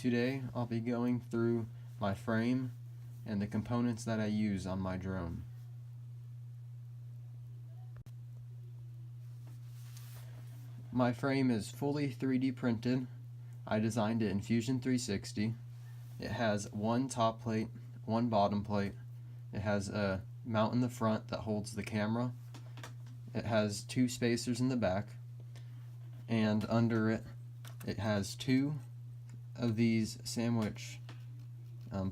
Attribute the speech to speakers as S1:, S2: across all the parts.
S1: Today I'll be going through my frame and the components that I use on my drone. My frame is fully 3D printed. I designed it in Fusion 360. It has one top plate, one bottom plate. It has a mount in the front that holds the camera. It has two spacers in the back, and under it, it has two of these sandwich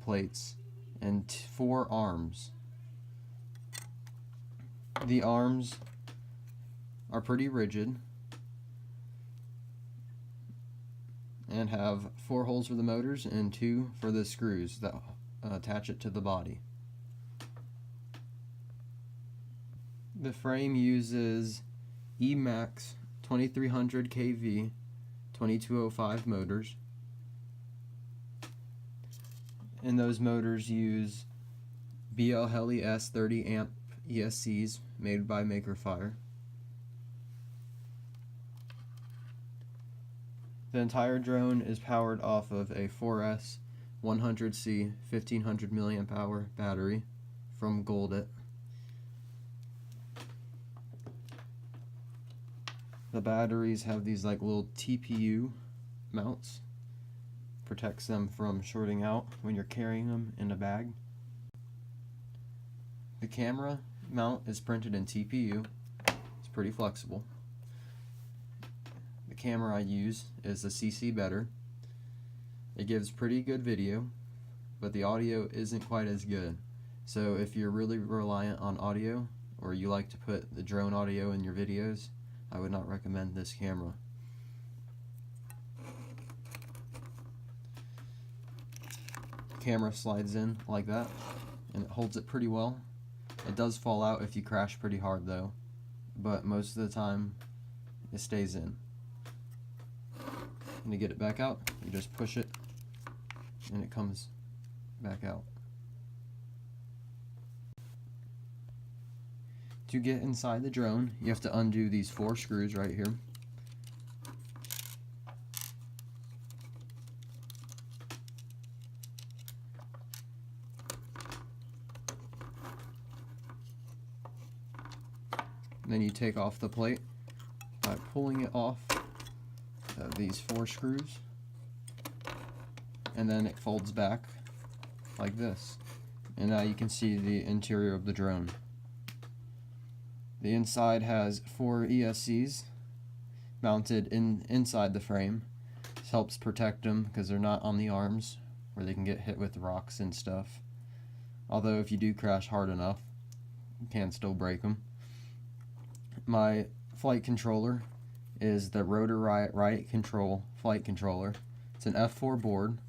S1: plates and four arms. The arms are pretty rigid and have 4 holes for the motors and 2 for the screws that attach it to the body. The frame uses Emax 2300 kV 2205 motors, and those motors use BL Heli S 30 amp ESCs made by Makerfire. The entire drone is powered off of a 4S 100C 1500 mAh battery from Goldit. The batteries have these like little TPU mounts. Protects them from shorting out when you're carrying them in a bag. The camera mount is printed in TPU. It's pretty flexible. The camera I use is the CC Better. It gives pretty good video, but the audio isn't quite as good. So if you're really reliant on audio, or you like to put the drone audio in your videos, I would not recommend this camera. The camera slides in like that, and it holds it pretty well. It does fall out if you crash pretty hard though, but most of the time it stays in. And to get it back out, you just push it and it comes back out. To get inside the drone, you have to undo these 4 screws right here. Then you take off the plate by pulling it off of these 4 screws, and then it folds back like this. And now you can see the interior of the drone. The inside has 4 ESCs mounted inside the frame. This helps protect them because they're not on the arms where they can get hit with rocks and stuff. Although if you do crash hard enough, you can still break them. My flight controller is the Rotor Riot Control flight controller. It's an F4 board,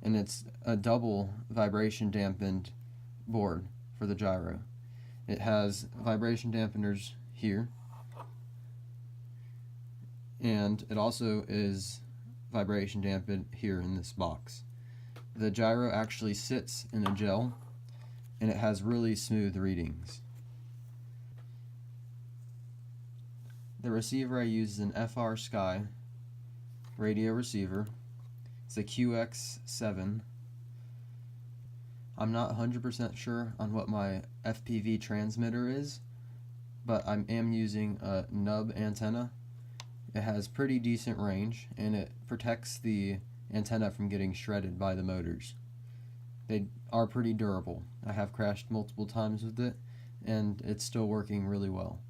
S1: and it's a double vibration dampened board for the gyro. It has vibration dampeners here, and it also is vibration dampened here in this box. The gyro actually sits in a gel, and it has really smooth readings. The receiver I use is an FR Sky radio receiver. It's a QX7. I'm not 100% sure on what my FPV transmitter is, but I am using a nub antenna. It has pretty decent range, and it protects the antenna from getting shredded by the motors. They are pretty durable. I have crashed multiple times with it, and it's still working really well.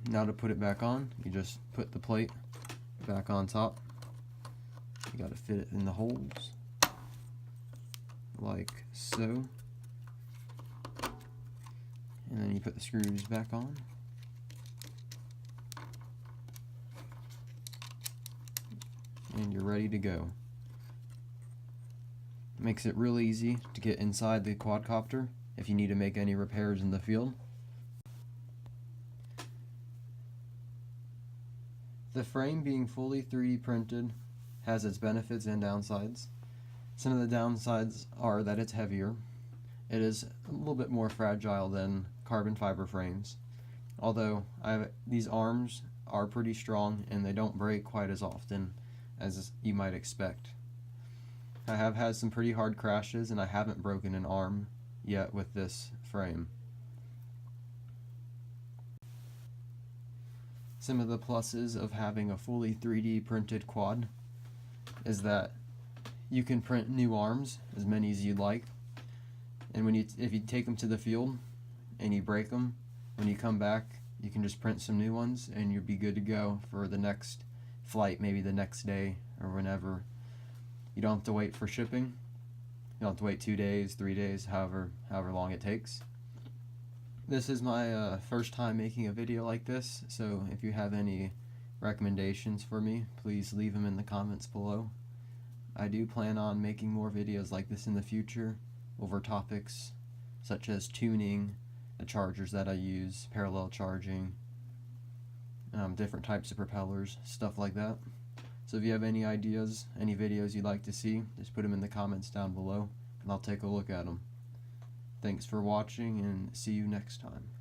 S1: Now to put it back on, you just put the plate back on top. You gotta fit it in the holes, like so. And then you put the screws back on. And you're ready to go. Makes it real easy to get inside the quadcopter if you need to make any repairs in the field. The frame being fully 3D printed has its benefits and downsides. Some of the downsides are that it's heavier. It is a little bit more fragile than carbon fiber frames. Although these arms are pretty strong and they don't break quite as often as you might expect. I have had some pretty hard crashes and I haven't broken an arm yet with this frame. Some of the pluses of having a fully 3D printed quad is that you can print new arms, as many as you'd like, and if you take them to the field and you break them, when you come back you can just print some new ones and you'll be good to go for the next flight, maybe the next day or whenever. You don't have to wait for shipping. You don't have to wait 2 days, 3 days, however long it takes. This is my first time making a video like this, so if you have any recommendations for me, please leave them in the comments below. I do plan on making more videos like this in the future over topics such as tuning, the chargers that I use, parallel charging, different types of propellers, stuff like that. So if you have any ideas, any videos you'd like to see, just put them in the comments down below and I'll take a look at them. Thanks for watching and see you next time.